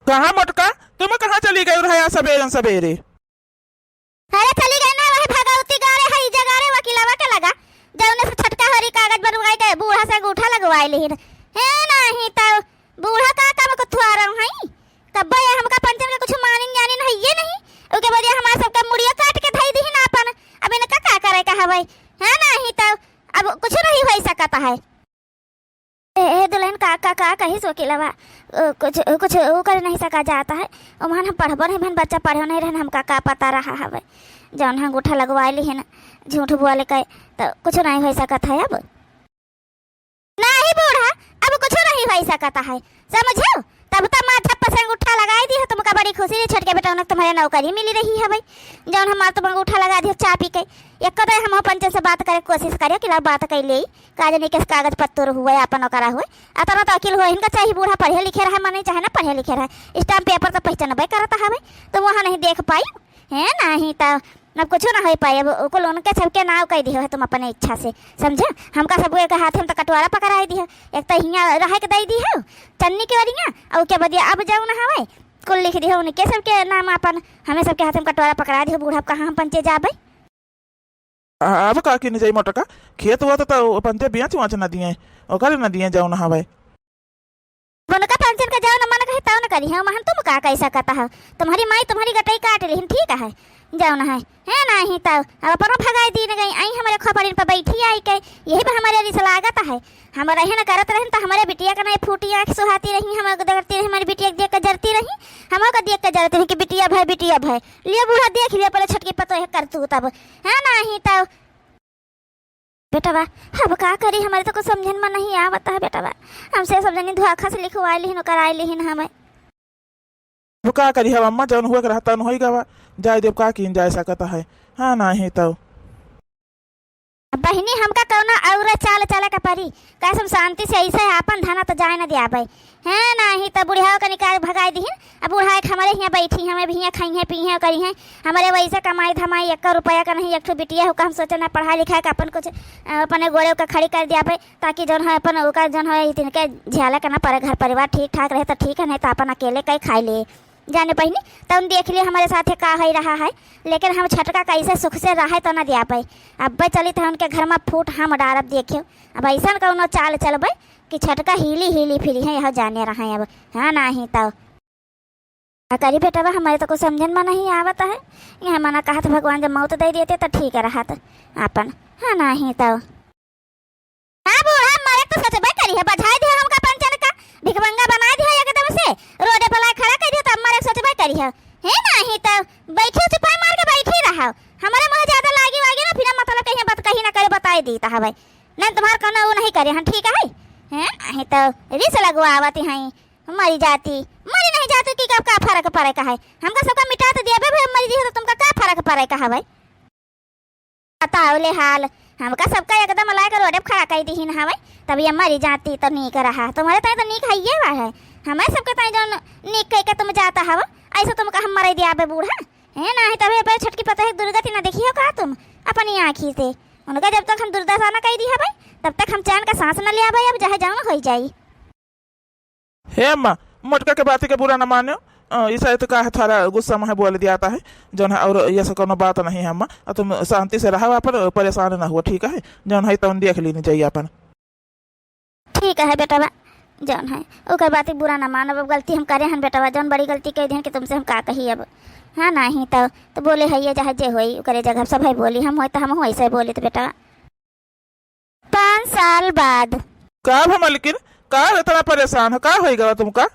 कहाँ मोटका, तुम कहाँ चली गई रहा सवेरे सवेरे? अरे चली गई ना वही भगवती गारे है जगह रे वकीलवा के लगा जौने से छटका हरी कागज बनवाई के बूढ़ा से अंगूठा लगवाई लेहिन है नहीं तो बूढ़ा का काम को थुआ रहा हई कब ये हमका पंचन का कुछ मानिन जानिन है ये नहीं ओके बढ़िया हमार सबका मुड़िया काट के धई दीहिन अपन अब इनका का करे का हवई है नहीं तो अब कुछ नहीं हो सकता है। ए दुल्हन का कही वकीलवा कुछ कुछ वो कर नहीं सका जाता है ओमान हम पढ़बो नहीं भन बच्चा पढ़ो नहीं रहन हमका का पता रहा हवे जौन हम अंगूठा लगवा ली है ना झूठ बोले कहे तो कुछ नहीं हो सकता है। अब नहीं बूढ़ा अब कुछ नहीं हो सकता है समझो तब तक माँ थप्पा से अंगूठा लगाई दी है तुमका बड़ी खुशी रे छटके बेटा उनक तुम्हारे नौकरी मिली रही है भाई जौन हमार तुम अंगूठा लगा दी चा पी के एक कदे हम पंचन से बात करे कोशिश करे कि बात कर ले काज नहीं के कागज पत्तर हुए अपन करा हुए अतना तो अकील हुए इनका चाहिए बूढ़ा पढ़े लिखे रहा मन चाहे ना पढ़े लिखे रहा स्टाम्प पेपर तो पहचानबे करता है तो वहाँ नहीं देख पाई है नहीं तो अब कुछ ना हो पाए अब लोन के सबके नाव कह दियो है तुम अपने इच्छा से समझे हमका सब के हाथ में तो कटवारा पकड़ाई दी है एक तो हियाँ रह के दे दी है चन्नी के वरिया और क्या बदिया अब जाऊ ना हवे कुल लिख दी है उनके सबके नाम अपन हमें सबके हाथ में कटवारा पकड़ा दी बूढ़ा कहाँ हम पंचे जाबे अब का की नहीं जाई मोटका खेत हुआ तो पंचे बियाच वाच न दिए ओकर न दिए जाऊ ना हवे उनका पंचन का जाओ ना मन कहे ताऊ ना करी है महन तुम का कैसा कहता है तुम्हारी माई तुम्हारी गटाई काट ली ठीक है जाओ ना है नहीं तो अब अपन भगाई दी न गई आई हमारे खोपड़िन पर बैठी आई के यही पे हमारे रिस लागत है हम रहे ना करत रहे तो हमारे बिटिया का नहीं फूटी आँख सुहाती रही हम डरती रही हमारी बिटिया देख कर जरती रही हम देख कर जरती रही कि बिटिया भय लिए बूढ़ा देख लिया पहले छटकी पतो है कर तू तब है नहीं तो बेटा अब का करी हमारे तो कुछ समझन में नहीं आवता है बेटा हमसे सब जनी धोखा से लिखवाई लिहिन कराई लिहिन हमें वो का करी है अम्मा जौन हुआ रहता न होई गवा जाय देव का की जा सकता है हाँ नहीं तो बहनी हमका कौना और चाल चला का परी कैसे शांति से ऐसे अपन धाना तो जाए न दिया भाई है नहीं तो बुढ़िया का निकाल भगाई दीहिन अब बूढ़ा एक हमारे यहाँ बैठी हमें भी यहाँ खाई है पी है करी है हमारे वैसे कमाई धमाई 1 रुपया का नहीं एक बिटिया हो हम सोचे ना पढ़ा लिखा का अपन कुछ अपने गोड़े का खड़ी कर दिया भाई ताकि जौन है अपन ओका जौन है इनके झेला करना पड़े घर परिवार ठीक ठाक रहे तो ठीक है नहीं तो अपन अकेले कहीं खाई ले जाने पहिनी तब देख लिए हमारे साथ का है रहा है लेकिन हम छटका कैसे सुख से रहे तो ना दिया पाई अब चली था उनके घर में फूट हम डारब देखियो अब ऐसा कौनो चाल चलबे कि छटका हिली फिरी है यह जाने रहा है अब हाँ नहीं तो करी बेटा हमारे तो कुछ समझन में नहीं आवता है यहाँ मना कहा था भगवान जब मौत दे देते तो ठीक है रहा था अपन हाँ नहीं तो हाँ बूढ़ा मारे तो सच भाई करी है बधाई दिया हमका पंचन का भिखमंगा बना दिया एकदम से रोडे पर लाए खड़ा कर दिया तो हमारे सोच भाई करी है नहीं तो बैठी चुपाई मार के बैठी रहा हमारे मुंह ज्यादा लागी वागी ना फिर मतलब कहीं बात कहीं ना करे बताई दी था भाई नहीं तुम्हारा कहना वो नहीं करे हम ठीक है नहीं तो रिस लगवावती हैं मरी जाती मरी नहीं जाती कि का फर्क पड़े का है हमका सबका मिटा तो दिया भाई मरी जी तो तुमका का फर्क पड़े का है भाई बताओ ले हाल हमका सबका एकदम ला कर रोडे खड़ा कर दी ना भाई तब ये मरी जाती तो नीक रहा तुम्हारे ताई तो नीक है ये है हमारे सबके ताई जो नीक कह के तुम जाता हवा ऐसा तुमका हम मरे दिया बे बूढ़ा है नहीं तब ये छटकी पता है दुर्गति ना देखी हो का तुम अपनी आँखी से उनका जब तक हम दुर्दशा ना कह दी है भाई तब तक हम चैन का सांस न लिया भाई अब जहाँ जाऊँ हो जाई हे अम्मा मोटका के बात के बुरा न मानो ऐसा तो का थोड़ा गुस्सा में बोल दिया है जौन है और ये सब कोनो बात नहीं है अम्मा तुम शांति से रहो अपन परेशान ना हुआ ठीक है जौन है तो देख लेनी चाहिए अपन ठीक है बेटा जौन है ओकर बात बुरा ना मानो अब गलती हम करे हन बेटा जौन बड़ी गलती कह दी कि तुमसे हम का कही अब हाँ नहीं तो बोले है ये जहाँ जे होई करे जगह सब है बोली हम हो तो हम वैसे बोले तो बेटा 5 साल बाद का हम लेकिन का इतना परेशान हो का होगा तुमका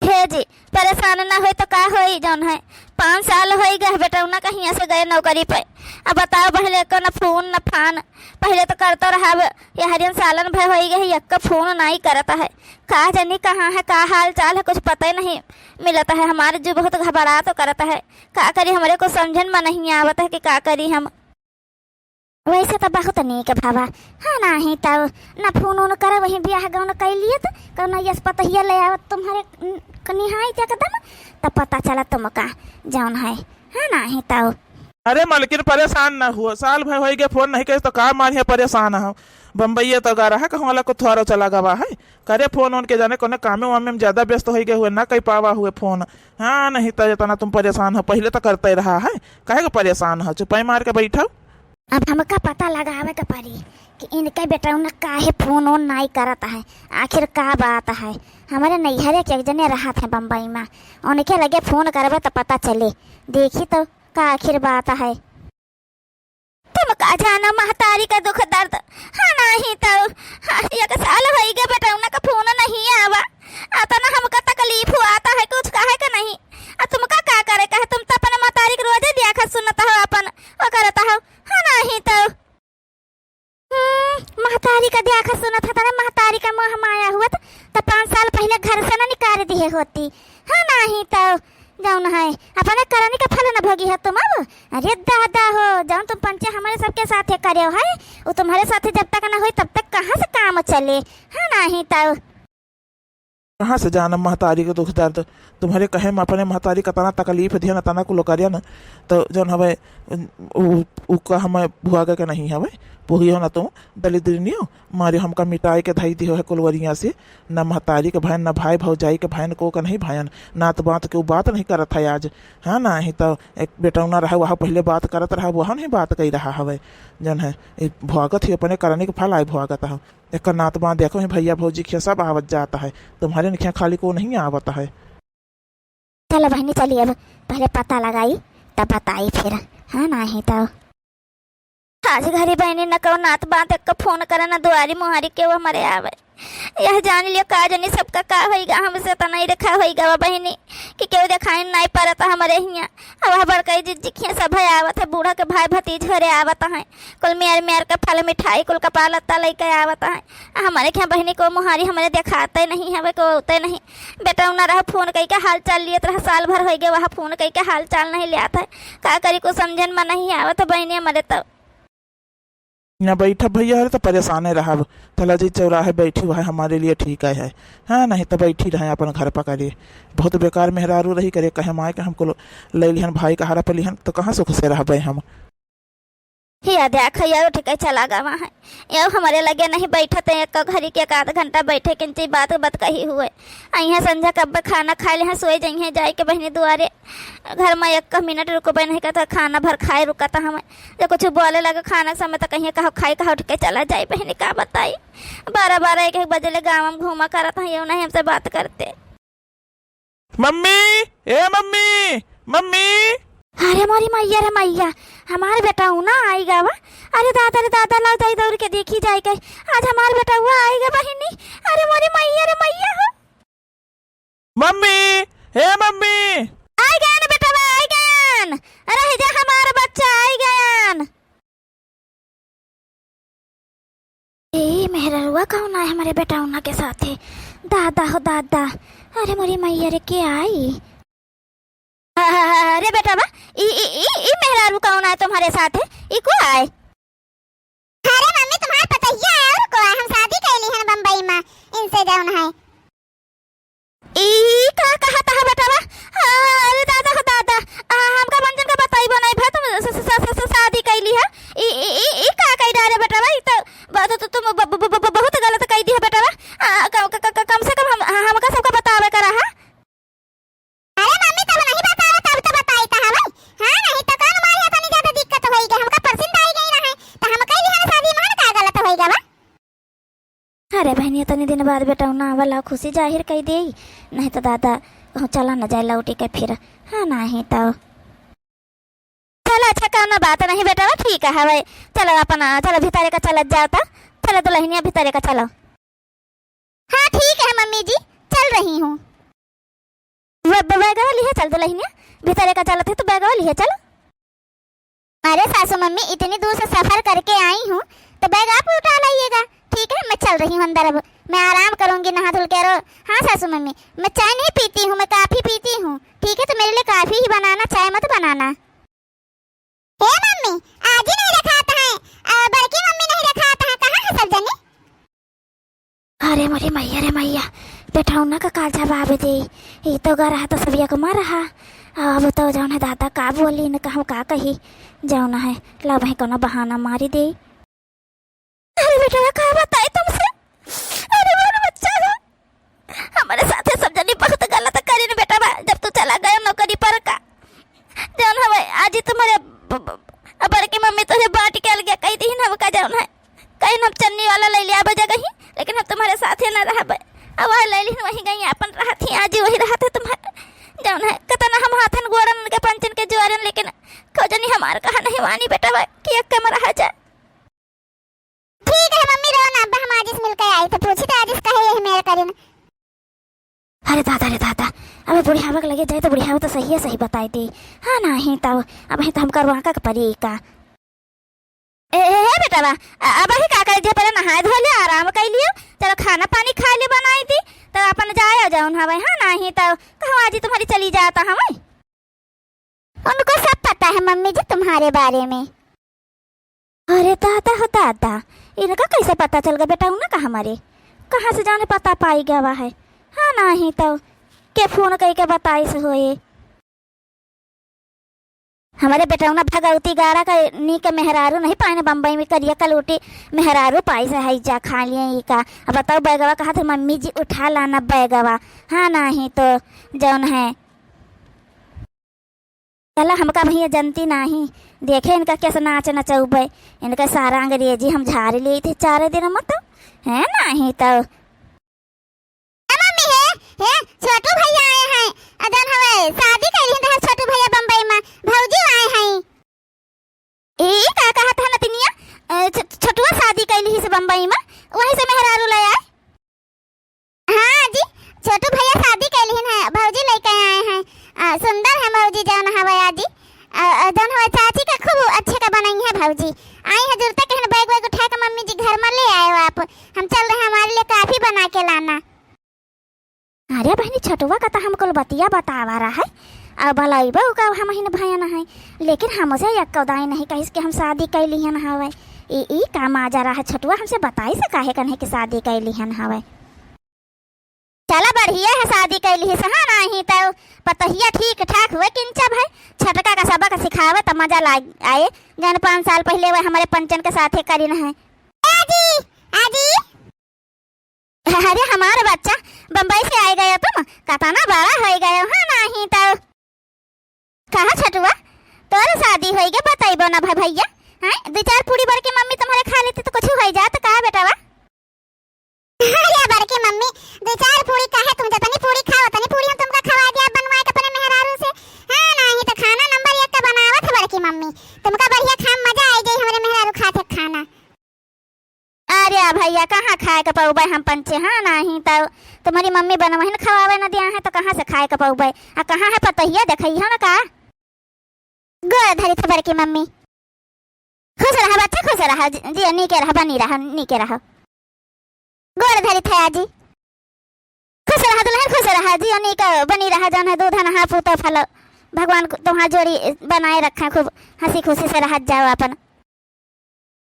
हे जी परेशान ना हो तो का होई जौन है 5 साल हो गए बेटा ना कहीं से गए नौकरी पे अब बताओ पहले को न फोन न फान पहले तो करता रहा ये हरियन सालन भय हो गए एक फोन नहीं करता है कहा जानी कहाँ है का हाल चाल है कुछ पता ही नहीं मिलता है हमारे जो बहुत घबरा तो करता है का करी हमारे को समझन में नहीं आवता है कि का करी हम वैसे तो बहुत नीक भावा हाँ नहीं तब ना फोन वोन करे वही ब्याह गाँव कर लिए तो कहना यस पता ही ले आवत तुम्हारे निहाई एकदम तब पता चला तुमका जौन है हाँ नहीं तब अरे मालकिन परेशान ना हुआ साल भर हो गए फोन नहीं करे तो का मानिए परेशान हो बम्बई तो गा रहा कहूँ वाला को थोड़ा चला गवा है करे फोन उनके जाने कोने कामे वामे में ज्यादा व्यस्त हो गए हुए ना कहीं पावा हुए फोन। हाँ नहीं तो इतना तुम परेशान हो, पहले तो करते ही रहा है, काहे को परेशान हो, चुपाई मार के बैठो। अब हमका पता लगावे के पड़ी कि इनके बेटा उन काहे फोन ऑन नहीं करता है, आखिर का बात है। हमारे नैहरे के एक जने रहा थे बम्बई में, उनके लगे फोन करवे तो पता चले, देखी तो का आखिर बात है। तुम का जाना महतारी का दुख दर्द, हाँ नहीं तो एक साल हो गया बेटा उनका फोन नहीं आवा, आता ना हमका तकलीफ हुआ है कुछ कहे का नहीं। तुमका का करे कहे, तुम तो अपने महतारी के रोजे देखा सुनता हो अपन वो करता हो, हाँ नहीं तो महतारी का देखा सुनता था ना, महतारी का मोह माया हुआ तो 5 साल पहले घर से ना निकाल दिए होती, हाँ नहीं तो जाऊन है अपने करने का फल न भोगी है तुम अब। अरे दादा हो जाऊन तुम पंचे हमारे सबके साथ करे है, वो तुम्हारे साथ जब तक ना हो तब तक कहाँ से काम चले, हाँ नहीं तो कहाँ से जाना महतारी के दुख दर्द, तुम्हारे कहे में अपने महतारी का तना तकलीफ दिया ना तना को लोकारिया ना, तो जौन हवे का हमें भुआ के नहीं हवे पुही हो ना तुम दलिद्र नहीं हो मारे हमका मिटाई के धाई दी हो है कुलवरिया से, न महतारी के भाई न भाई भौजाई के भाई को नहीं भायन नात बात के बात नहीं करत है आज। हाँ ना ही तो एक बेटौना रहा वहाँ पहले बात करत रहा वहाँ नहीं बात कही रहा हवे जन है भुआगत ही अपने करने के फल आए भुआगत है। एक नात बात देखो है भैया भौजी खिया सब आवत जाता है, तुम्हारे निखिया खाली को नहीं आवता है। चलो बहनी चलिए अब पहले पता लगाई तब बताई फिर, हाँ नहीं तो आज घरी बहनी न कहो नात बात एक फोन करे न दुआरी मुहारी के वो हमारे आवे, यह जान लियो का जनी सबका का होइगा, हमसे तो नहीं रखा होइगा बहनी कि केहू देखाई नहीं पड़ता हमारे हियाँ। अब बड़कई जिखिया सब है आवत है, बूढ़ा के भाई भतीज घरे आवत है, कुल मेयर मेयर का फल मिठाई कुल कपड़ा लत्ता लेके आवत है। हमारे यहाँ बहनी को मुहारी हमारे दिखाते नहीं हवे को होते नहीं, बेटा उना रहा फोन कई के हाल चाल लियत रहा, साल भर हो गए वहाँ फोन कई के हाल चाल नहीं लिया था, का करी को समझन में नहीं आवत बहनी हमारे। तो यहाँ बैठा भैया है तो परेशान रहा, तला जी चौराहे बैठी हुआ है हमारे लिए ठीक है। हाँ नहीं तो बैठी रहे अपन घर पकड़िए, बहुत बेकार मेहरारू रही करे कहे माए के हमको ले लिहन भाई का हारा पर लिहन तो कहाँ सुख से रह हम। या देख यार ठीक है चला गवा है यार हमारे लगे नहीं बैठते एक घड़ी के 1 आध घंटा बैठे किंची बात बात कही हुए अहिया संझा कब खाना खा ले सोए जाइए जाए के बहनी दुआरे घर में 1 मिनट रुको बह नहीं कहता खाना भर खाए रुका था हमें जो कुछ बोले लगे खाना समय तो कहीं कहो खाई कहा उठ के चला जाए बहनी का बताई 12 1 बजे ले गाँव में घूमा करा था ये नहीं हमसे बात करते। मम्मी ए मम्मी मम्मी अरे मोरी मैया रे मैया हमारे बेटा हूँ ना आएगा वा। अरे दादा ला दई दौड़ के देखी जाएगा आज हमारे बेटा हुआ आएगा बहिनी। अरे मोरी मैया रे मैया हो मम्मी हे मम्मी आई गया ना बेटा आई गया अरे जा हमारा बच्चा आई गया। ए मेहरा हुआ कौन है हमारे बेटा उना के साथ है दादा हो दादा। अरे मोरी मैया रे के आई अरे बेटा बा ई मेहरारू कौन है तुम्हारे साथ है ई को आए। अरे मम्मी तुम्हारा पता ही है और को हम शादी कैली हैं बंबई में इनसे जाऊन है ई का कहा था बेटा बा। अरे दादा हो दादा हमका मंजन का बताई बनाई भा तुम शादी कैली है ई का कह रहा है बेटा बा। ई तो तुम बहुत गलत कह दी है बेटा बा। कम से कम हमका सबका बतावे करा है। अरे मम्मी तब नहीं बताओ तब तो बताई था भाई। हां नहीं तो कौन मारी अपनी ज्यादा दिक्कत होई हमका परसिंद आई गई रहे तो हम कैली है शादी में का गलत होई बा। अरे बहनी इतने दिन बाद बेटा ना वाला खुशी जाहिर कह दे नहीं तो दादा कहूँ चला न जाए लौटी के फिर। हाँ नहीं तो चलो अच्छा कहना बात नहीं बेटा ठीक है भाई चलो अपना चलो भीतरे का चल जाता चलो दुल्हनिया भीतरे का चलो। हाँ ठीक है मम्मी जी चल रही हूँ। बैग वाली है चल दुल्हनिया भीतरे का चलते तो बैग वाली है चलो। अरे सासू मम्मी इतनी दूर से सफर करके आई हूँ तो बैग आप उठा लाइएगा। ठीक है मैं चल रही हूँ अंदर अब मैं आराम करूंगी नहा धुल के। हाँ सासू मम्मी मैं चाय नहीं पीती हूँ मैं काफी पीती हूँ। ठीक है तो मेरे लिए काफी ही बनाना चाय मत बनाना। हे मम्मी आज ही नहीं रखाता है बड़की मम्मी नहीं रखाता है कहाँ है सब जने। अरे मोरी मैया रे मैया बेटा उन्ना का काल जवाब दे ये तो गा रहा तो सबिया को मार रहा अब तो जाऊन है दादा का बोली न कहूँ का कही जाऊन है ला भाई कोनो बहाना मारी दे। अरे बेटा का बताई तुमसे, अरे मेरा बच्चा का हमारे साथ सब जनी बहुत गलत करी न बेटा। जब तू चला गया नौकरी पर का जौन हमें आज तुम्हारे बड़की मम्मी तुझे बांट के अलग कही दी ना का जौन है कहीं हम चन्नी वाला ले लिया बजा कहीं, लेकिन हम तुम्हारे साथ ही ना रहा। अब वह ले ली वहीं गई अपन रहा थी, आज वही रहा था तुम्हारे जौन है कतना हम हाथन गोरन के पंचन के जुआरन, लेकिन खोजनी हमार कहा नहीं वानी बेटा कि एक कम रहा जाए। ठीक है मम्मी रो ना, अब हम आज मिलकर आए थे, पूछी तो आज कहे यही मेरा करीन। अरे दादा अब बुढ़ियावा के लगे जाए तो बुढ़ियावा तो सही बताई दी। हाँ नहीं तब अब ही तो हम करवा का परी का ए बेटा अब ही का कर दिया, पहले नहाए धो ले आराम कर लियो, चलो खाना पानी खा ले बनाई थी तो अपन जाया जाऊन हवे। हाँ नहीं तो कहूँ आज तुम्हारी चली जाता हमें। उनको सब पता है मम्मी जी तुम्हारे बारे में। अरे दादा हो दादा, इनका कैसे पता चल गया बेटा उन्हें का हमारे कहाँ से जाने पता पाई गया है। हाँ नहीं तो के फोन करके बताई से होए हमारे बेटा उन्हें भगवती गारा का नी के मेहरारू नहीं पाए बम्बई में करिया कलूटी मेहरारू पाई से है जा खा लिए ई का। अब बताओ बैगवा कहा था मम्मी जी उठा लाना बैगवा। हाँ नहीं तो जौन है चला हमका भैया जनती नहीं देखे इनका कैसे नाच नचौबे, इनका सारा अंग्रेजी हम झाड़ लिए थे 4 दिन में तो है नहीं तो मम्मी है छोटू भैया आए हैं, अदन हवे शादी करी है छोटू भैया बम्बई में, भौजी आए हैं। ए का कहा था नतिनिया छोटुआ शादी कैली से बम्बई में वहीं से मेहरारू ले आए। हाँ जी छोटू भैया शादी कैली है, भौजी लेके आए हैं। सुंदर है भौजी जौन हवे आजी, जौन हवे चाची का खूब अच्छे का बनाई है भौजी। आई है दूर तक बैग वैग उठा के मम्मी जी घर में ले आए हो आप, हम चल रहे हैं हमारे लिए काफी बना के लाना। अरे बहनी छोटुआ का तो हमको बतिया बतावा रहा है, अब भलाइबा का हम ही भया न है, लेकिन हमसे एक कौदाई नहीं कही कि हम शादी कैली हन हवे। ई काम आ जा रहा है छोटुआ हमसे बताई से काहे कन्हे कि शादी कैली हन हवे। चला बढ़िया है शादी कैली है। हाँ नहीं तो पतहिया ठीक ठाक हुए किंचा भाई छटका का सबक सिखावे तो मजा लाग आए। जन 5 साल पहले वो हमारे पंचन के साथ करी न है। आजी आजी अरे हमारे बच्चा बम्बई से आए गए तुम कतना बड़ा हो गए। हाँ नहीं तो कहा छटुआ तोर शादी हो गया बताइबो ना भाई भैया। हाँ 2-4 पूरी भर के मम्मी तुम्हारे खा लेती तो कुछ हो जात का बेटा वा। अरे भर के मम्मी 2-4 पूरी काहे तुम जतनी पूरी खाओ तनी पूरी हम तुमका खवा दिया बनवाए के अपने मेहरारू से। हाँ नहीं तो खाना नंबर 1 का बनावत है बड़की मम्मी, तुमका बढ़िया खा मजा आई गई हमारे मेहरारू खाते खाना। अरे भैया कहाँ खाए का पौबे हम पंचे। हाँ नहीं तो तुम्हारी मम्मी बनवा न खवावे न दिया है तो कहाँ से खाए का पौबे। आ कहाँ है पतहिया देखई हो ना का गोर धरी थे बड़की मम्मी। खुश रहा बच्चा खुश रहा जी नी के रहा बनी रहा नी के रहा गोर धरी थे आजी। खुश रहा दुल्हन खुश रहा जी नी का बनी रहा जौन है दूध नहा पूतो फल भगवान तुम्हारा जोड़ी बनाए रखा खूब हंसी खुशी से रह जाओ अपन।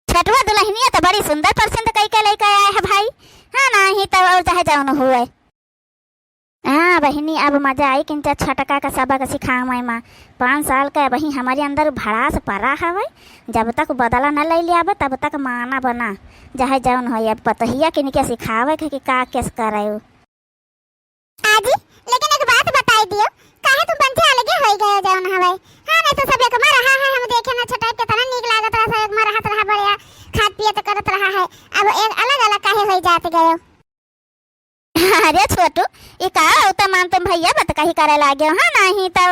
छठवा दुल्हनिया तो बड़ी सुंदर पसंद कई के लेकर आए है भाई। हाँ नहीं तो और चाहे जाओ हुए। हाँ बहनी अब मजा आई किंचा छटका का सबक सिखावे माँ 5 साल का वही हमारे अंदर भड़ास पड़ा हवे। जब तक बदला न ले लिया तब तक माना बना चाहे जौन हो। अब पतहिया के निके सिखावे कि का केस करे आजी। लेकिन एक बात बताई दियो काहे तुम पंचे अलगे हो गए जौन हवे। हाँ नहीं तो सब एक में रहा है, हम देखे ना छटाई कितना नीक लागत रहा, सब एक में रहत रहा बढ़िया खात पियत करत रहा है। अब एक अलग अलग काहे हो जात गए। अरे छोटू ये का होता मान तुम भैया बत कहीं करे लागे। हाँ नहीं तो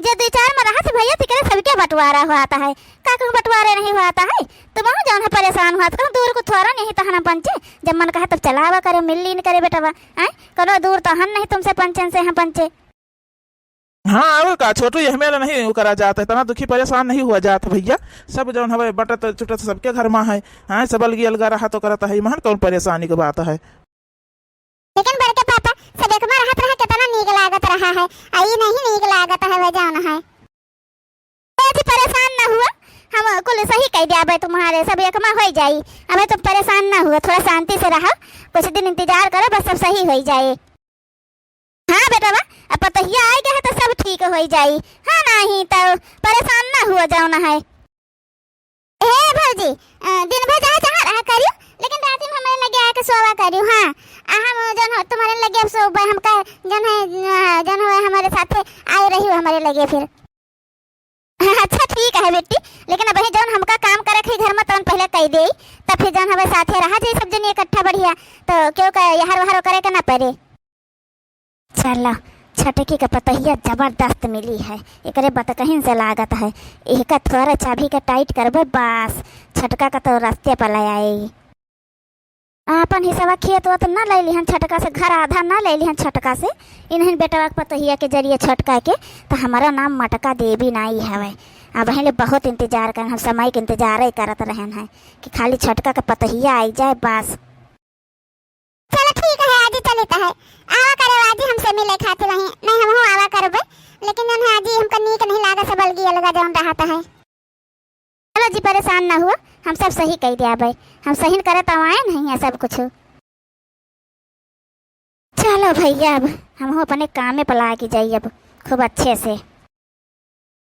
जो 2-4 में रहा भैया तिकरे सबके बंटवारा हुआता है का कहूँ बंटवारे नहीं हुआता है। तुम जौन है परेशान हुआ तो दूर को थोड़ा नहीं तो हम पंचे जब मन कहे तब चलावा करे मिल लीन करे बेटा आए करो दूर तो हम नहीं तुमसे पंचन से हम पंचे। हाँ अब का छोटू ये मेरा नहीं करा जाता है, इतना दुखी परेशान नहीं हुआ जाता भैया। सब जौन हवे बटत चुटत सबके घर में है। हाँ सब अलगी अलगा रहा तो करता है महन कौन परेशानी की बात है। लेकिन बड़के पापा सब एक में रहत रहा कितना नीक लागत रहा है, आई नहीं नीक लागत है वे जौन है। ऐसी परेशान न हुआ हम कुल सही कह दिया भाई तुम्हारे सब एक में हो जाई। अब तुम परेशान न हुआ थोड़ा शांति से रहो कुछ दिन इंतजार करो बस सब सही हो जाए। हाँ बेटा अब पतहिया आ गया है तो सब ठीक हो जाई। हाँ नहीं तो परेशान न हुआ जाओ न है। हे भौजी दिन भर जहाँ जहाँ रहा करियो लेकिन रात में हमारे लगे आके सोवा करी हाँ हम जन तुम्हारे लगे अब सोबे हमका जन है हमारे साथे आए रही हो हमारे लगे फिर अच्छा ठीक है बेटी लेकिन अब जौन हमका काम करे खे घर में तन पहले कह दे तब फिर जौन हमें साथे रहा जाए सब जन इकट्ठा बढ़िया तो क्यों का यहार वहार करे के ना पड़े। चलो छटकी का पतहिया जबरदस्त मिली है एकरे बत कहीं से लागत है एक थोड़ा चाबी का टाइट करबे बस छटका का तो रास्ते पर ले आई अपन हिसाब खेत वत ना ले लिहन छटका से घर आधा ना ले लिहन छटका से इन्हें बेटवा के पतहिया के जरिए छटका के तो हमारा नाम मटका देवी नाई हवे अब ले बहुत इंतजार कर हम समय के इंतजार ही करत रहन है कि खाली छटका का पतहिया आई जाए बस। चलो ठीक है आज चलता है आवा करे आज हमसे मिले खातिर रही नहीं हम आवा करबे लेकिन जन आज हमका नीक नहीं लागा सब अलगी अलग जौन रहता है। चलो जी परेशान ना हुआ हम सब सही कह दिया भाई हम सही करे तो आए नहीं है सब कुछ। चलो भैया अब हम अपने काम में पला के जाइए अब खूब अच्छे से।